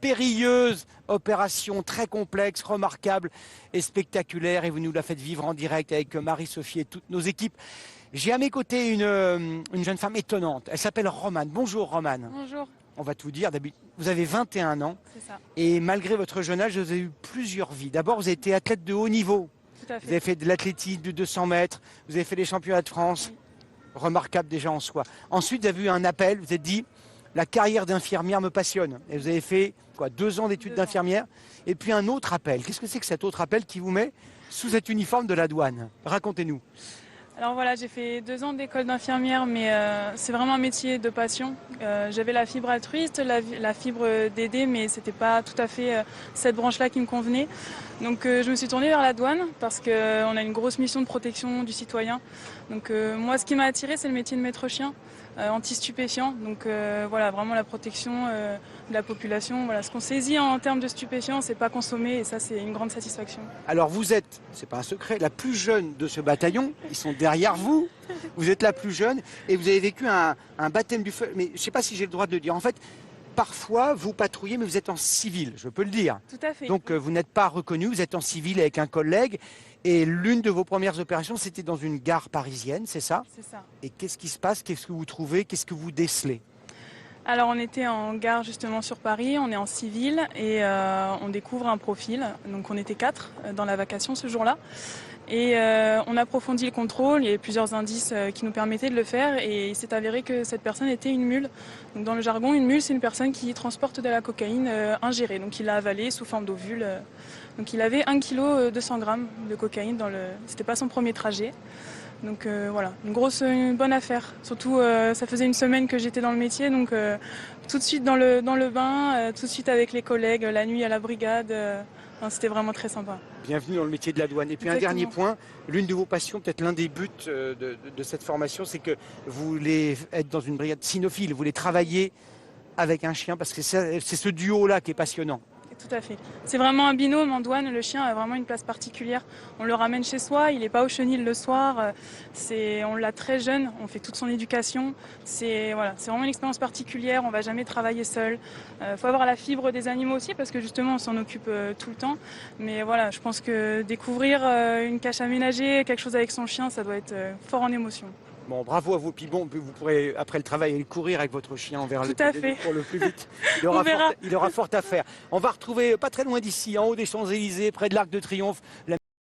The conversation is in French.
périlleuse opération très complexe, remarquable et spectaculaire. Et vous nous la faites vivre en direct avec Marie-Sophie et toutes nos équipes. J'ai à mes côtés une jeune femme étonnante. Elle s'appelle Romane. Bonjour Romane. Bonjour. On va tout dire. Vous avez 21 ans. C'est ça. Et malgré votre jeune âge, vous avez eu plusieurs vies. D'abord, vous avez été athlète de haut niveau. Tout à fait. Vous avez fait de l'athlétisme de 200 mètres. Vous avez fait les championnats de France. Oui. Remarquable déjà en soi. Ensuite, vous avez eu un appel. Vous vous êtes dit, la carrière d'infirmière me passionne. Et vous avez fait 2 ans d'études d'infirmière. Et puis un autre appel. Qu'est-ce que c'est que cet autre appel qui vous met sous cet uniforme de la douane? Racontez-nous. Alors voilà, j'ai fait 2 ans d'école d'infirmière, mais c'est vraiment un métier de passion. J'avais la fibre altruiste, la fibre d'aider, mais c'était pas tout à fait cette branche-là qui me convenait. Donc je me suis tournée vers la douane parce qu'on a une grosse mission de protection du citoyen. Donc moi, ce qui m'a attirée, c'est le métier de maître chien, anti-stupéfiant. Donc voilà, vraiment la protection de la population. Voilà, ce qu'on saisit en termes de stupéfiants, c'est pas consommé, et ça, c'est une grande satisfaction. Alors vous êtes, c'est pas un secret, la plus jeune de ce bataillon. Ils sont derrière vous. Vous êtes la plus jeune et vous avez vécu un baptême du feu. Mais je ne sais pas si j'ai le droit de le dire. En fait, parfois vous patrouillez, mais vous êtes en civil, je peux le dire. Tout à fait. Donc vous n'êtes pas reconnu, vous êtes en civil avec un collègue. Et l'une de vos premières opérations, c'était dans une gare parisienne, c'est ça? C'est ça. Et qu'est-ce qui se passe? Qu'est-ce que vous trouvez? Qu'est-ce que vous décelez? Alors on était en gare justement sur Paris, on est en civil et on découvre un profil. Donc on était 4 dans la vacation ce jour-là. Et on approfondit le contrôle, il y avait plusieurs indices qui nous permettaient de le faire et il s'est avéré que cette personne était une mule. Donc dans le jargon, une mule, c'est une personne qui transporte de la cocaïne ingérée. Donc il l'a avalée sous forme d'ovule. Donc il avait 1 kg 200 grammes de cocaïne C'était pas son premier trajet. Donc voilà, une bonne affaire. Surtout, ça faisait une semaine que j'étais dans le métier, donc tout de suite dans le bain, tout de suite avec les collègues, la nuit à la brigade. C'était vraiment très sympa. Bienvenue dans le métier de la douane. Et puis Exactement. un dernier point, l'une de vos passions, peut-être l'un des buts de cette formation, c'est que vous voulez être dans une brigade cynophile, vous voulez travailler avec un chien, parce que c'est ce duo-là qui est passionnant. Tout à fait. C'est vraiment un binôme en douane. Le chien a vraiment une place particulière. On le ramène chez soi, il n'est pas au chenil le soir. On l'a très jeune, on fait toute son éducation. C'est vraiment une expérience particulière. On ne va jamais travailler seul. Faut avoir la fibre des animaux aussi parce que justement on s'en occupe tout le temps. Mais voilà, je pense que découvrir une cache aménagée, quelque chose avec son chien, ça doit être fort en émotion. Bon, bravo à vous. Puis bon, vous pourrez, après le travail, aller courir avec votre chien vers le pour le plus vite. Il aura fort à faire. On va retrouver, pas très loin d'ici, en haut des Champs-Élysées, près de l'Arc de Triomphe,